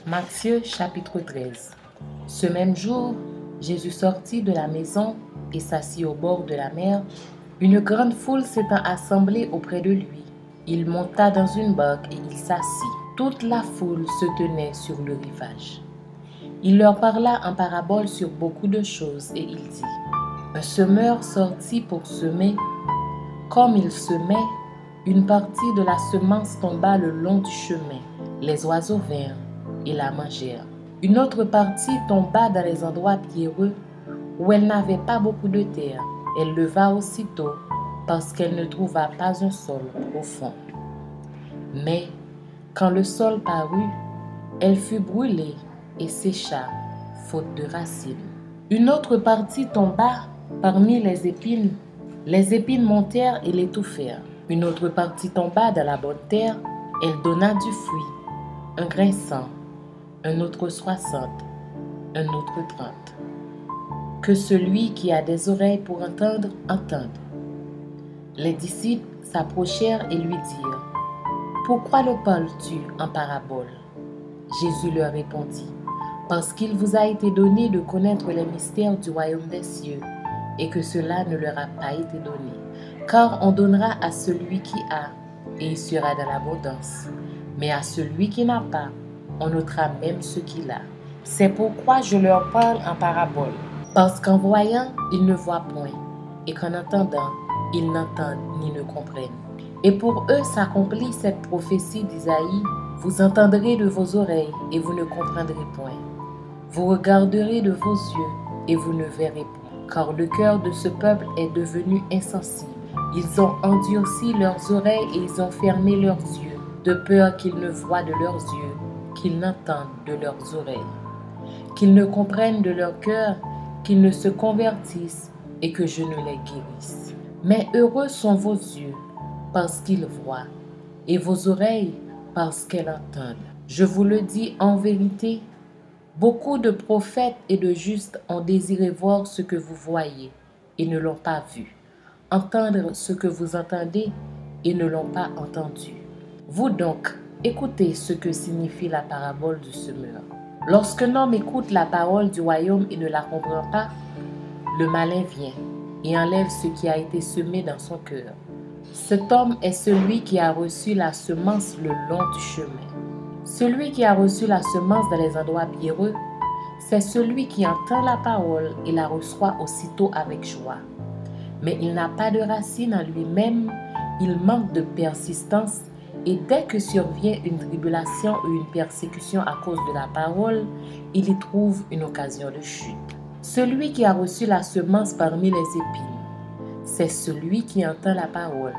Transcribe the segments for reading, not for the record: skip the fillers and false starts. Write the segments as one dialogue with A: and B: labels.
A: Matthieu chapitre 13. Ce même jour, Jésus sortit de la maison et s'assit au bord de la mer. Une grande foule s'étant assemblée auprès de lui, il monta dans une barque et il s'assit. Toute la foule se tenait sur le rivage. Il leur parla en parabole sur beaucoup de choses et il dit: Un semeur sortit pour semer. Comme il semait, une partie de la semence tomba le long du chemin. Les oiseaux vinrent et la mangèrent. Une autre partie tomba dans les endroits pierreux où elle n'avait pas beaucoup de terre. Elle leva aussitôt parce qu'elle ne trouva pas un sol profond. Mais quand le sol parut, elle fut brûlée et sécha, faute de racines. Une autre partie tomba parmi les épines. Les épines montèrent et l'étouffèrent. Une autre partie tomba dans la bonne terre. Elle donna du fruit, un grain 100, un autre 60, un autre 30. Que celui qui a des oreilles pour entendre, entende. Les disciples s'approchèrent et lui dirent: Pourquoi le parles-tu en parabole? Jésus leur répondit: Parce qu'il vous a été donné de connaître les mystères du royaume des cieux, et que cela ne leur a pas été donné. Car on donnera à celui qui a, et il sera dans l'abondance. Mais à celui qui n'a pas, on ôtera même ce qu'il a. C'est pourquoi je leur parle en parabole. Parce qu'en voyant, ils ne voient point, et qu'en entendant, ils n'entendent ni ne comprennent. Et pour eux s'accomplit cette prophétie d'Isaïe: Vous entendrez de vos oreilles, et vous ne comprendrez point. Vous regarderez de vos yeux, et vous ne verrez point. Car le cœur de ce peuple est devenu insensible. Ils ont endurci leurs oreilles et ils ont fermé leurs yeux, de peur qu'ils ne voient de leurs yeux, qu'ils n'entendent de leurs oreilles, qu'ils ne comprennent de leur cœur, qu'ils ne se convertissent et que je ne les guérisse. Mais heureux sont vos yeux, parce qu'ils voient, et vos oreilles, parce qu'elles entendent. Je vous le dis en vérité, beaucoup de prophètes et de justes ont désiré voir ce que vous voyez et ne l'ont pas vu, entendre ce que vous entendez et ne l'ont pas entendu. Vous donc, écoutez ce que signifie la parabole du semeur. Lorsqu'un homme écoute la parole du royaume et ne la comprend pas, le malin vient et enlève ce qui a été semé dans son cœur. Cet homme est celui qui a reçu la semence le long du chemin. Celui qui a reçu la semence dans les endroits pierreux, c'est celui qui entend la parole et la reçoit aussitôt avec joie. Mais il n'a pas de racine en lui-même, il manque de persistance, et dès que survient une tribulation ou une persécution à cause de la parole, il y trouve une occasion de chute. Celui qui a reçu la semence parmi les épines, c'est celui qui entend la parole,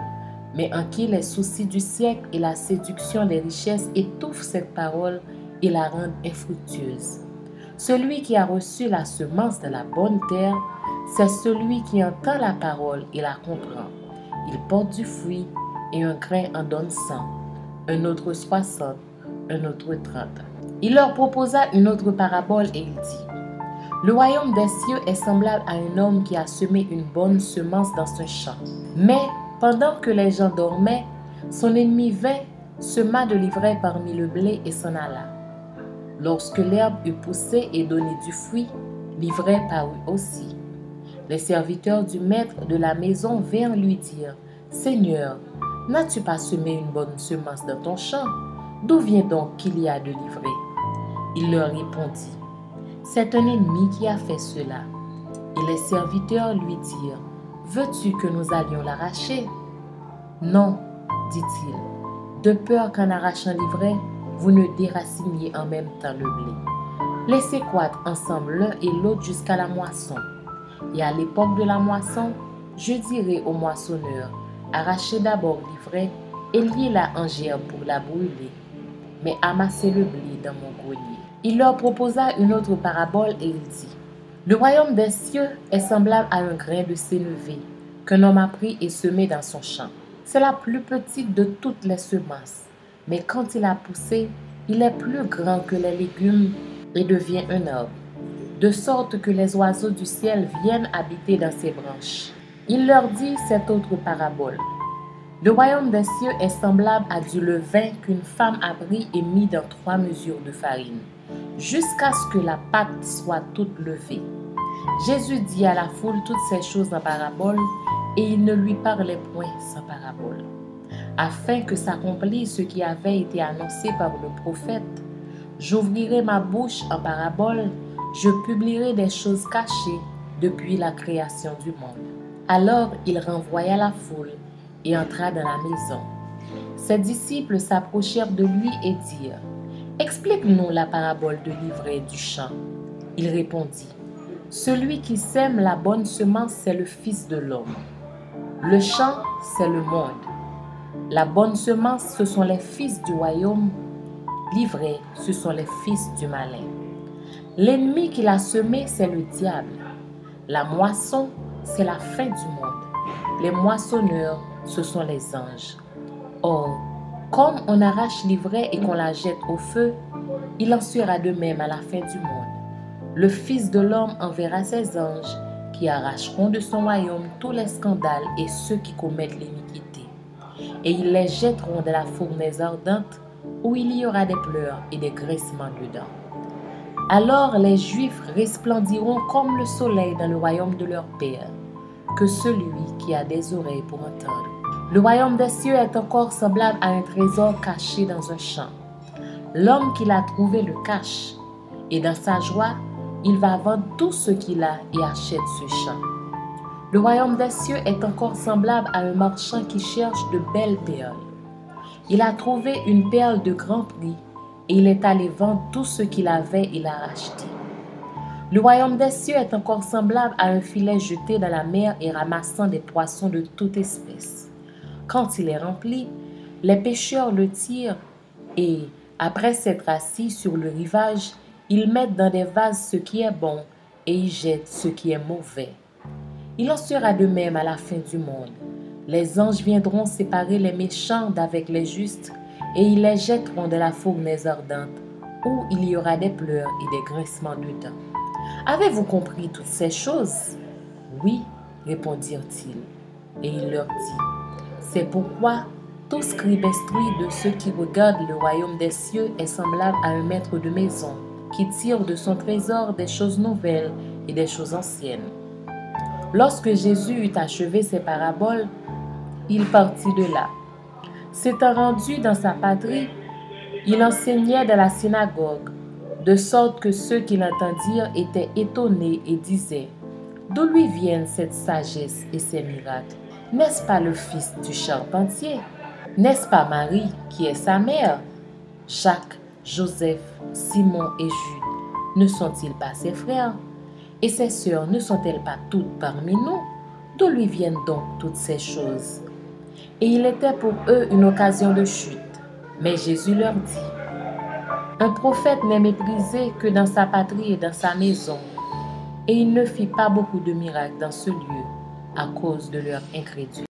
A: mais en qui les soucis du siècle et la séduction des richesses étouffent cette parole et la rendent infructueuse. Celui qui a reçu la semence de la bonne terre, c'est celui qui entend la parole et la comprend. Il porte du fruit et un grain en donne 100, un autre 60, un autre 30. Il leur proposa une autre parabole et il dit: Le royaume des cieux est semblable à un homme qui a semé une bonne semence dans son champ. Mais pendant que les gens dormaient, son ennemi vint, sema de l'ivraie parmi le blé et s'en alla. Lorsque l'herbe eut poussé et donné du fruit, l'ivraie parut aussi. Les serviteurs du maître de la maison vinrent lui dire: Seigneur, n'as-tu pas semé une bonne semence dans ton champ? D'où vient donc qu'il y a de l'ivraie? Il leur répondit: C'est un ennemi qui a fait cela. Et les serviteurs lui dirent: Veux-tu que nous allions l'arracher? Non, dit-il, de peur qu'en arrachant l'ivraie, vous ne déraciniez en même temps le blé. Laissez croître ensemble l'un et l'autre jusqu'à la moisson. Et à l'époque de la moisson, je dirai au moissonneur: Arrachez d'abord l'ivraie et liez-la en gerbe pour la brûler, mais amassez le blé dans mon grenier. Il leur proposa une autre parabole et il dit: Le royaume des cieux est semblable à un grain de sénévé qu'un homme a pris et semé dans son champ. C'est la plus petite de toutes les semences, mais quand il a poussé, il est plus grand que les légumes et devient un arbre, de sorte que les oiseaux du ciel viennent habiter dans ses branches. Il leur dit cette autre parabole: Le royaume des cieux est semblable à du levain qu'une femme a pris et mis dans 3 mesures de farine, jusqu'à ce que la pâte soit toute levée. Jésus dit à la foule toutes ces choses en parabole, et il ne lui parlait point sans parabole, afin que s'accomplisse ce qui avait été annoncé par le prophète. J'ouvrirai ma bouche en parabole, je publierai des choses cachées depuis la création du monde. Alors il renvoya la foule et entra dans la maison. Ses disciples s'approchèrent de lui et dirent: Explique-nous la parabole de l'ivraie du champ. Il répondit: Celui qui sème la bonne semence, c'est le Fils de l'homme. Le champ, c'est le monde. La bonne semence, ce sont les fils du royaume. L'ivraie, ce sont les fils du malin. L'ennemi qui l'a semé, c'est le diable. La moisson, c'est la fin du monde. Les moissonneurs, ce sont les anges. Or, comme on arrache l'ivraie et qu'on la jette au feu, il en sera de même à la fin du monde. Le Fils de l'homme enverra ses anges qui arracheront de son royaume tous les scandales et ceux qui commettent l'iniquité. Et ils les jetteront dans la fournaise ardente où il y aura des pleurs et des graissements de dents. Alors les Juifs resplendiront comme le soleil dans le royaume de leur Père. Que celui qui a des oreilles pour entendre. Le royaume des cieux est encore semblable à un trésor caché dans un champ. L'homme qui l'a trouvé le cache, et dans sa joie, il va vendre tout ce qu'il a et achète ce champ. Le royaume des cieux est encore semblable à un marchand qui cherche de belles perles. Il a trouvé une perle de grand prix et il est allé vendre tout ce qu'il avait et l'a racheté. Le royaume des cieux est encore semblable à un filet jeté dans la mer et ramassant des poissons de toute espèce. Quand il est rempli, les pêcheurs le tirent et, après s'être assis sur le rivage, ils mettent dans des vases ce qui est bon et ils jettent ce qui est mauvais. Il en sera de même à la fin du monde. Les anges viendront séparer les méchants d'avec les justes et ils les jetteront de la fournaise ardente où il y aura des pleurs et des grincements de dents. Avez-vous compris toutes ces choses? Oui, répondirent-ils. Et il leur dit: C'est pourquoi tout scribe instruit de ceux qui regardent le royaume des cieux est semblable à un maître de maison qui tire de son trésor des choses nouvelles et des choses anciennes. Lorsque Jésus eut achevé ses paraboles, il partit de là. S'étant rendu dans sa patrie, il enseignait dans la synagogue, de sorte que ceux qui l'entendirent étaient étonnés et disaient: D'où lui viennent cette sagesse et ces miracles? N'est-ce pas le fils du charpentier? N'est-ce pas Marie qui est sa mère? Jacques, Joseph, Simon et Jude, ne sont-ils pas ses frères? Et ses sœurs ne sont-elles pas toutes parmi nous? D'où lui viennent donc toutes ces choses? Et il était pour eux une occasion de chute. Mais Jésus leur dit: Un prophète n'est méprisé que dans sa patrie et dans sa maison. Et il ne fit pas beaucoup de miracles dans ce lieu à cause de leur incrédulité.